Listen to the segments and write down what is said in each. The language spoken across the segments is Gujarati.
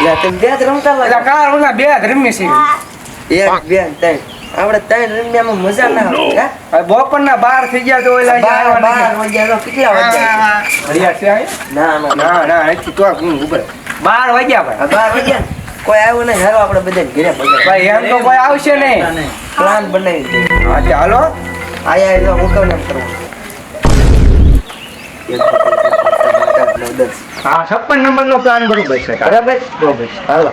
લે તમે બે જ રમતા એટલે લાગે કાર ઓલા બે જ રમીએ છીએ. 1 2 3 આપણે 3 રમ્યામાં મજા ના આવે હે હવે બપોરના 12 થઈ ગયા તો ઓલા અહીંયા આવ્યા 12 વાગ્યા તો કેટલા વાગ્યા ઘડિયાળ છે અહીંયા? ના અહીંથી તો ઉભર 12 વાગ્યા ભાઈ. 12 વાગ્યા ને? કોઈ આવ્યું નહીં હાલો આપણે બધા ઘરે બગાડ ભાઈ એમ તો કોઈ આવશે નહીં. પ્લાન બનાવી દે હા ચાલો આયા એટલે હું કહું ને એમ કરવું હા 56 નંબરનો પ્લાન બરોબર છે બરાબર બરોબર હાલો.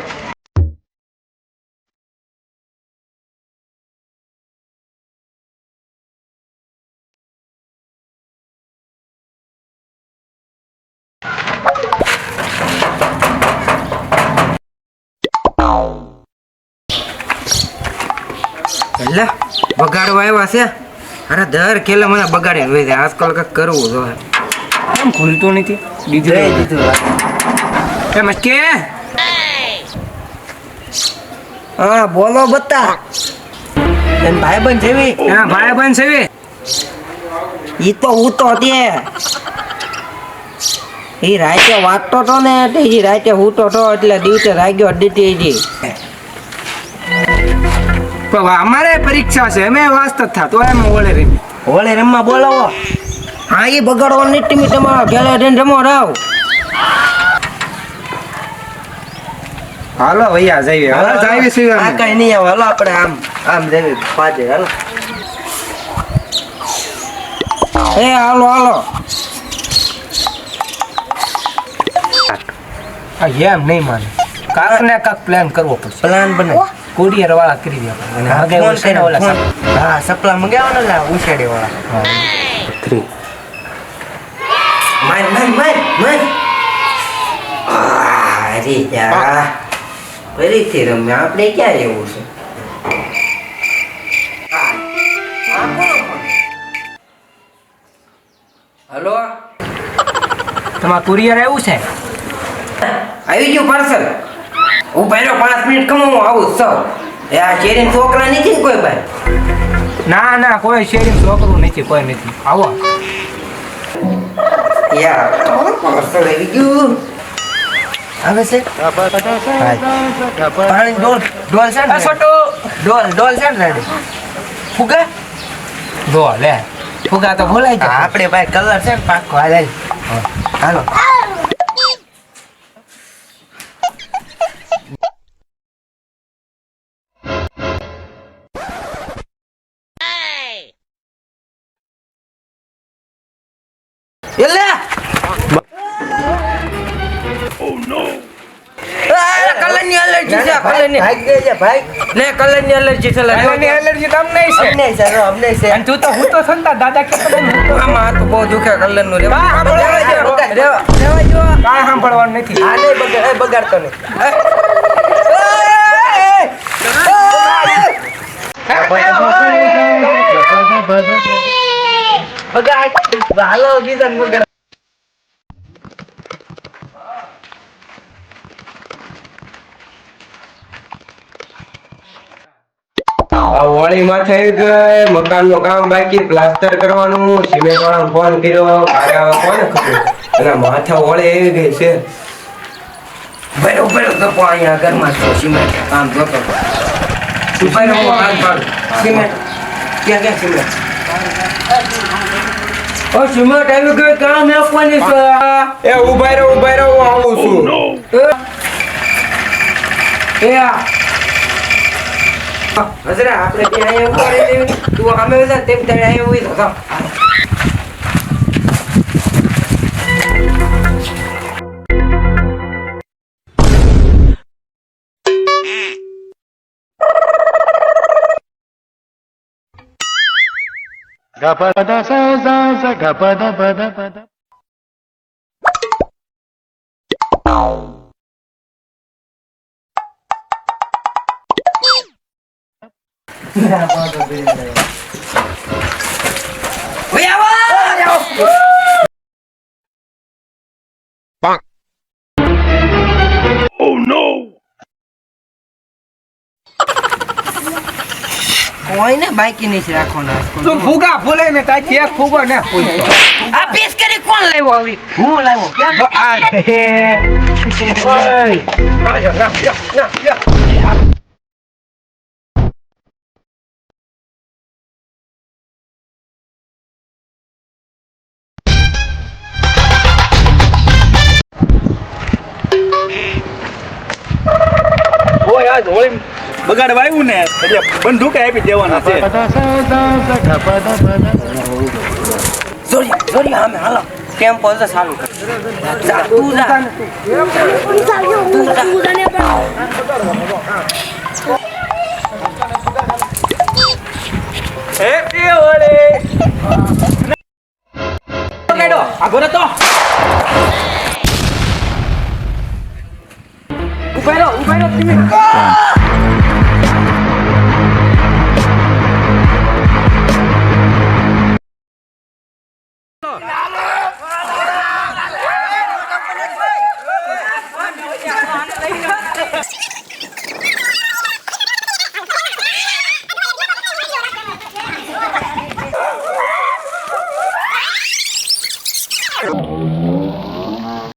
એટલે બગાડવા આવ્યા છે અરે દર ખેલે મને બગાડી હોય છે આજકાલ કંઈક કરવું જોઈએ કેમ ખુલતું નથી? બીજું એમ કે હા બોલો બતા એમ ભાઈબંધ જેવી એના ભાઈબંધ છે ઈ તો હું તો તે ઈ રાતે વાંચતો તો ને એટલે ઈ રાતે હૂતો તો એટલે દિવસે રાગ્યો દીધી ઈ પણ અમારે પરીક્ષા છે અમે વાસ્તવ થા તો એમ ઓળે રમી. હોળે રમવા બોલાવો હા ઈ બગાડવા નીતિ મી તમારો ઘેલે જઈને રમો રાવ હાલો ભૈયા જઈએ હાલો જઈએ છીએ આ અમે. કઈ નહીં આવે હાલો આપણે આમ આમ જઈએ પાજે હાલો એ હાલો હાલો આ એમ નહીં માને કાક ને કાક પ્લાન કરવો પડશે. પ્લાન બને કુરિયર વાળા કરી દે અને હગે ઓળશે ને ઓલા સાહેબ. હા સપ્લા મંગાવવાનો ને ઉછેડી વાળા 3 માર અરે યાર ફરીથી રમ્યા આપણે ક્યાં એવું છે હલો તમાર કુરિયર આવ્યું છે? આવી ગયું પાર્સલ હું પહેલો 5 મિનિટ કમો હું આવું સૌ એ આ ચેરીન છોકરા નથી ને કોઈ ભાઈ ના ના કોઈ શેરી છોકરું નથી કોઈ નથી આવો. યાર પાર્સલ આવી ગયું આવે છે પાણી ડોલ ડોલ છે આ ને છોટો ડોલ છે ને રેડી ફુગા દો લે ફુગા તો બોલાય છે. આપણે ભાઈ કલર છે ને પાકો હાલ હાલો એટલે કલરની એલર્જી છે કલરની ભાઈ ગઈ છે ભાઈ ને કલરની એલર્જી છે એની એલર્જી તમને છે અમને છે અમને છે અને તું તો હું તો સંતા દાદા કે આમાં તો બહુ દુખે કલરનું રે વાહ, રેવા જો રેવા જો કાંઈ સાંભળવાનું નથી. આ નહીં બગાડતો નહીં બગાડ હાલો બીજા બગાડ હોળી માં થઈ ગઈ મકાન નું કામ બાકી પ્લાસ્ટર કરવાનું સિમેન્ટ વાળા ફોન કર્યો અરે હવે કોને ખબર અને માથે હોળી આવી ગઈ છે ભેરો ભેરો તો અહીંયા ઘરમાં છો સિમેન્ટ કામ જોતો ઉપર હું હાથ પાડું સિમેન્ટ ક્યાં સિમેન્ટ ઓ સિમેન્ટ આવી ગઈ કામ આપવાની છે એ ઉભા રહો હું આવું છું એ હજરા આપણે ત્યાં અહીંયા ઉભા રહી દેવી તું અમે બધા તેમ ત્યાં અહીંયા ઉભી થતો કોઈ ને બાકી નહીં રાખવાના તું ફુગા ફૂલે ને તાજી એક ફુગો ને ફૂલ આ પીસ કરી કોણ લાવ્યો આવી હું લાવ્યો ઓય આજ હોળી બગાડવા આવ્યું ને એટલે બંદૂક આપી દેવાના છે. જોરી આમે હાલો ટેમ્પો તો ચાલુ કર જા તું જા હેપી હોળી. બગાડો આગો ને તો ઉભા રહો તમે.